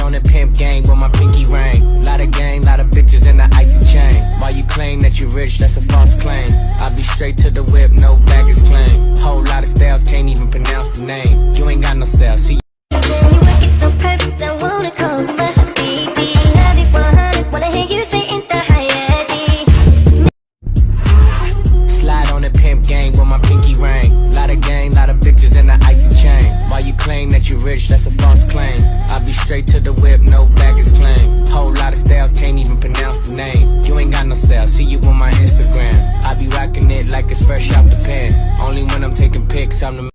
on the pimp gang with my pinky ring. Lot of gang, lot of bitches in the icy chain. While you claim that you rich, that's a false claim. I be straight to the whip, no baggage claim. Whole lot of styles, can't even pronounce the name. You ain't got no style, see. So perfect, I wanna call you my habibi. Love it 100, wanna hear you say in the hayati. Slide on the pimp gang with my pinky ring. Lot of gang, lot of bitches in the icy chain. While you claim that you rich, that's a false claim. I be straight to the whip, no baggage claim. Whole lot of styles, can't even pronounce the name. You ain't got no style, see you on my Instagram. I be rocking it like it's fresh out the pen. Only when I'm taking pics, I'm the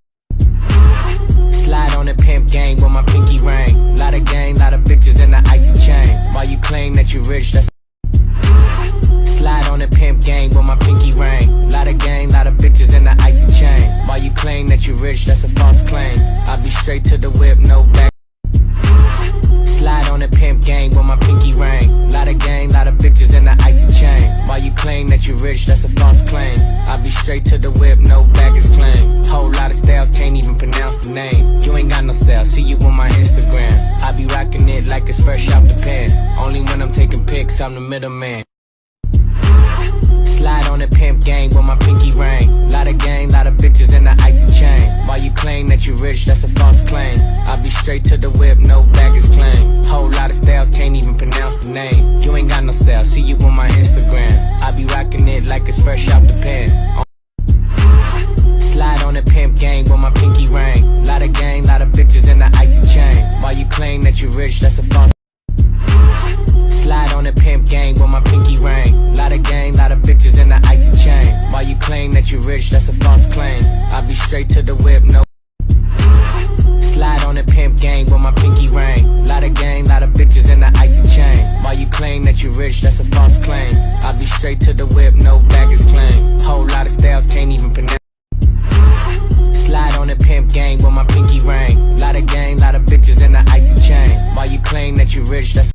slide on the pimp gang with my pinky ring. Lot of gang, lot of bitches in the icy chain. While you claim that you rich, that's slide on the pimp gang with my pinky ring. Lot of gang, lot of bitches in the icy chain. While you claim that you rich, that's a false claim. I be straight to the whip, no back. Slide on the pimp gang with my pinky ring. Lot of gang, lot of bitches in the icy chain. While you claim that you rich, that's a false claim. I be straight to the whip, no baggage claim. Whole lot of styles, can't even pronounce the name. You ain't got no style, see you on my Instagram. I be rocking it like it's fresh out the pen. Only when I'm taking pics, I'm the middleman. Slide on the pimp gang with my pinky ring. Lot of gang, lot of bitches in the icy chain. While you claim that you rich, that's a false claim. I be straight to the whip, no baggage claim. Whole lot of styles, can't even pronounce the name. You ain't got no style, see you on my Instagram. I be rocking it like it's fresh out the pen. Slide on the pimp gang with my pinky ring. Lot of gang, lot of bitches in the icy chain. While you claim that you rich, that's a false. Slide on the pimp gang with my pinky ring. Lot of gang, lot of bitches in the icy chain. While you claim that you rich, that's a false claim. I be straight to the whip, no. Slide on the pimp gang with my pinky ring. Lot of gang, lot of bitches in the icy chain. While you claim that you rich, that's a false claim. I be straight to the whip, no baggage claim. Whole lot of styles, can't even pronounce. Slide on the pimp gang with my pinky ring. Lot of gang, lot of bitches in the icy chain. While you claim that you rich, that's.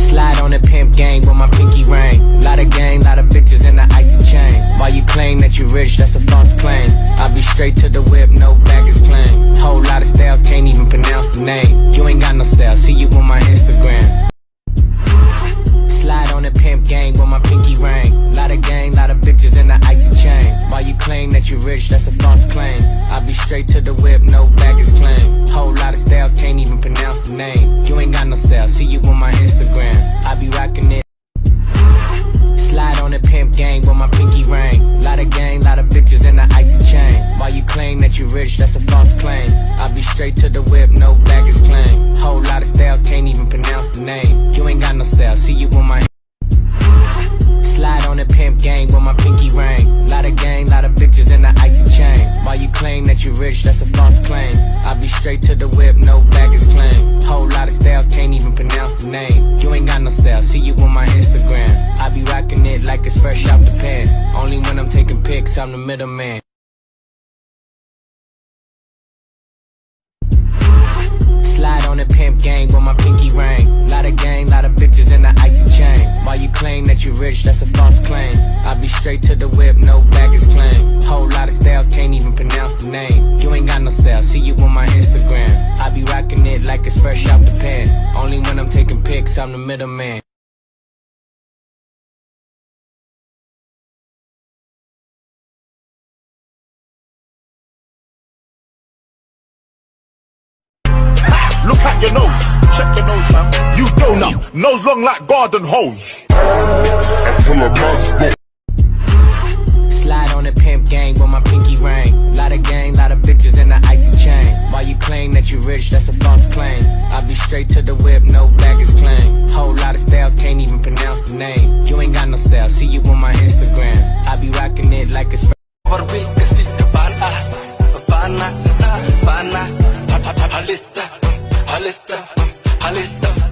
Slide on the pimp gang with my pinky ring. Lot of gang, lot of bitches in the icy chain. While you claim that you rich, that's a false claim. I be straight to the whip, no baggage claim. Whole lot of styles, can't even pronounce the name. You ain't got no style, see you on my Instagram. Slide on the pimp gang with my pinky ring. Lot of gang, lot of bitches in the icy chain. While you claim that you rich, that's a false claim. I be straight to the whip, no baggage claim. Whole lot of styles, can't even pronounce the name. You ain't got no style, see you on my Instagram. I be rocking it. Slide on the pimp gang with my pinky ring. Lot of gang, lot of bitches in the icy chain. While you claim that you rich, that's a false claim. I be straight to the whip, no baggage claim. Whole lot of styles, can't even pronounce the name. You ain't got no style, see you on my. Slide on the pimp gang with my pinky ring. Lot of gang, lot of bitches in the icy chain. While you claim that you rich, that's a false claim. I be straight to the whip, no baggage claim. Whole lot of styles, can't even pronounce the name. You ain't got no style, see you on my Instagram. I be rocking it like it's fresh out the pen. Only when I'm taking pics, I'm the middleman. Slide on the pimp gang with my pinky ring. Lot of gang, lot of bitches in the icy chain. While you claim that you rich, that's a false claim. I be straight to the whip, no baggage claim. Whole lot of styles, can't even pronounce the name. You ain't got no style, see you on my Instagram. I be rocking it like it's fresh out the pen. Only when I'm taking pics, I'm the middleman. Look at your nose, check your nose, fam. You donut, nose long like garden hose. Slide on the pimp gang with my pinky ring. Lot of gang, lot of bitches in the icy chain. While you claim that you rich, that's a false claim. I be straight to the whip, no baggage claim. Whole lot of styles, can't even pronounce the name. You ain't got no style, see you on my Instagram. I be rocking it like it's Halista